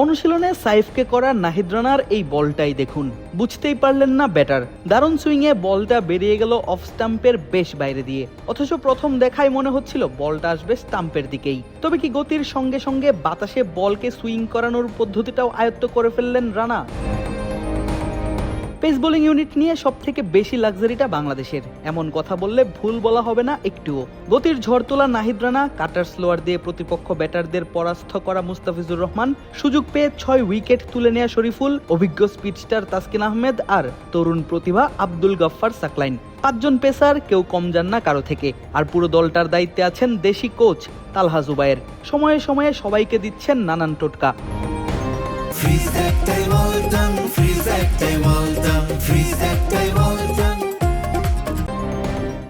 অনুশীলনে সাইফকে করা নাহিদ রানার এই বলটাই দেখুন, বুঝতেই পারলেন না ব্যাটার। দারুণ সুইংয়ে বলটা বেরিয়ে গেল অফ স্টাম্পের বেশ বাইরে দিয়ে, অথচ প্রথম দেখায় মনে হচ্ছিল বলটা আসবে স্টাম্পের দিকেই। তবে কি গতির সঙ্গে সঙ্গে বাতাসে বলকে সুইং করানোর পদ্ধতিটাও আয়ত্ত করে ফেললেন রানা। পেস বোলিং ইউনিট নিয়ে সবথেকে বেশি লাক্সারিটা বাংলাদেশের, এমন কথা বললে ভুল বলা হবে না একটুও। গতির ঝড় তোলা নাহিদ রানা, কাটার স্লোয়ার দিয়ে প্রতিপক্ষ ব্যাটারদের পরাস্ত করা মুস্তাফিজুর রহমান, সুযোগ পেয়ে 6 উইকেট তুলে নেয়া শরীফুল, অভিজ্ঞ স্পিডস্টার তাসকিন আহমেদ আর তরুণ প্রতিভা আব্দুল গফফার সাকলাইন। 5 জন পেসার, কেউ কম যান না কারো থেকে। আর পুরো দলটার দায়িত্বে আছেন দেশি কোচ তালহা জুবায়ের। সময়ে সময়ে সবাইকে দিচ্ছেন নানান টোটকা।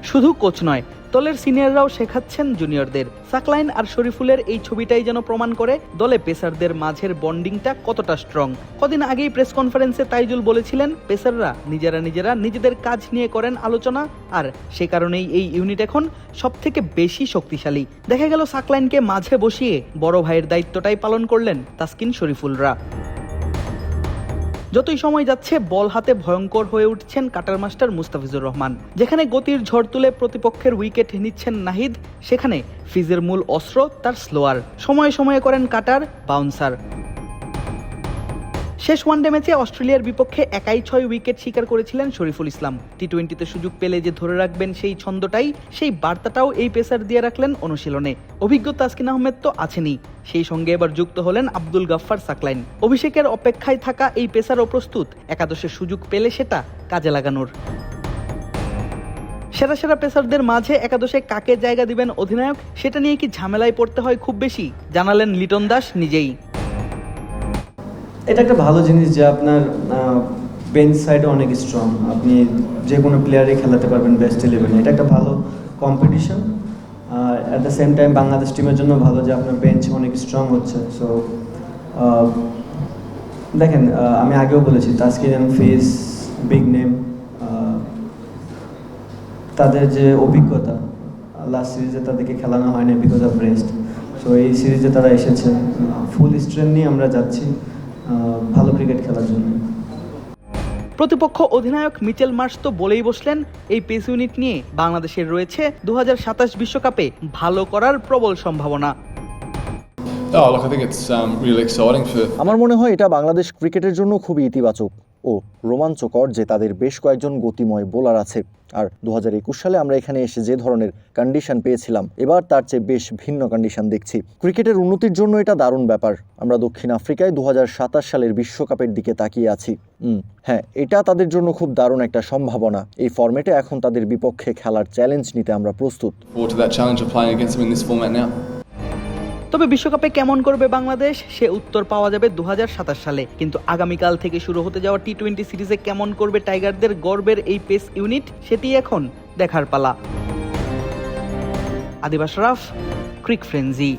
শুধু কোচ নয়, দলের সিনিয়ররাও শেখাচ্ছেন জুনিয়রদের। সাকলাইন আর শরীফুলের এই ছবিটাই যেন প্রমাণ করে দলে পেসারদের মাঝের বন্ডিংটা কতটা স্ট্রং। কদিন আগেই প্রেস কনফারেন্সে তাইজুল বলেছিলেন, পেসাররা নিজেরা নিজেদের কাজ নিয়ে করেন আলোচনা, আর সে কারণেই এই ইউনিট এখন সবথেকে বেশি শক্তিশালী। দেখা গেল সাকলাইনকে মাঝে বসিয়ে বড় ভাইয়ের দায়িত্বটাই পালন করলেন তাসকিন শরীফুলরা। যতই সময় যাচ্ছে বল হাতে ভয়ঙ্কর হয়ে উঠছেন কাটার মাস্টার মুস্তাফিজুর রহমান। যেখানে গতির ঝড় তুলে প্রতিপক্ষের উইকেট নিচ্ছেন নাহিদ, সেখানে ফিজের মূল অস্ত্র তার স্লোয়ার। সময়ে সময়ে করেন কাটার, বাউন্সার। শেষ ওয়ানডে ম্যাচে অস্ট্রেলিয়ার বিপক্ষে একাই 6 উইকেট শিকার করেছিলেন শরীফুল ইসলাম। টি-20তে সুযোগ পেলে যে ধরে রাখবেন সেই ছন্দটাই, সেই বার্তাটাও এই পেসার দিয়ে রাখলেন অনুশীলনে। অভিজ্ঞ তাসকিন আহমেদ তো আছেনই, সেই সঙ্গে এবার যুক্ত হলেন আব্দুল গফফার সাকলাইন। অভিষেকের অপেক্ষায় থাকা এই পেসারও প্রস্তুত একাদশে সুযোগ পেলে সেটা কাজে লাগানোর। সেরা পেসারদের মাঝে একাদশে কাকে জায়গা দিবেন অধিনায়ক, সেটা নিয়ে কি ঝামেলায় পড়তে হয় খুব বেশি, জানালেন লিটন দাস নিজেই। এটা একটা ভালো জিনিস যে আপনার বেঞ্চ সাইডে অনেক স্ট্রং, আপনি যে কোনো প্লেয়ারে খেলাতে পারবেন বেস্ট 11। এটা একটা ভালো কম্পিটিশন, আর at the same time Bangladesh টিমের জন্য ভালো যে আপনার বেঞ্চ অনেক স্ট্রং হচ্ছে। সো দেখেন, আমি আগেও বলেছি Taskin and Fizz big name, তাদের যে অভিজ্ঞতা, লাস্ট সিরিজে তাদেরকে খেলানো হয় না বিকজ অফ রেস্ট। সো এই সিরিজে তারা এসেছে ফুল স্ট্রেংথ নিয়ে, আমরা যাচ্ছি ভালো ক্রিকেট খেলার জন্য। প্রতিপক্ষ অধিনায়ক মিচেল মার্শ তো বলেই বসলেন, এই পেস ইউনিট নিয়ে বাংলাদেশের রয়েছে 2027 বিশ্বকাপে ভালো করার প্রবল সম্ভাবনা। আমার মনে হয় এটা বাংলাদেশ ক্রিকেটের জন্য খুবই ইতিবাচক ও রোমাঞ্চকর যে তাদের বেশ কয়েকজন গতিময় বোলার আছে। আর 2021 সালে আমরা এখানে এসে যে ধরনের কন্ডিশন পেয়েছিলাম, এবার তার চেয়ে বেশ ভিন্ন কন্ডিশন দেখছি। ক্রিকেটের উন্নতির জন্য এটা দারুণ ব্যাপার। আমরা দক্ষিণ আফ্রিকায় 2027 সালের বিশ্বকাপের দিকে তাকিয়ে আছি। হ্যাঁ, এটা তাদের জন্য খুব দারুণ একটা সম্ভাবনা। এই ফরম্যাটে এখন তাদের বিপক্ষে খেলার চ্যালেঞ্জ নিতে আমরা প্রস্তুত। তবে বিশ্বকাপে কেমন করবে বাংলাদেশ, সে উত্তর পাওয়া যাবে 2027 সালে। কিন্তু আগামীকাল থেকে শুরু হতে যাওয়া টি-20 সিরিজে কেমন করবে টাইগারদের গর্বের এই পেস ইউনিট, সেটি এখন দেখার পালা। আদিব আশরাফ, ক্রিক ফ্রেঞ্জি।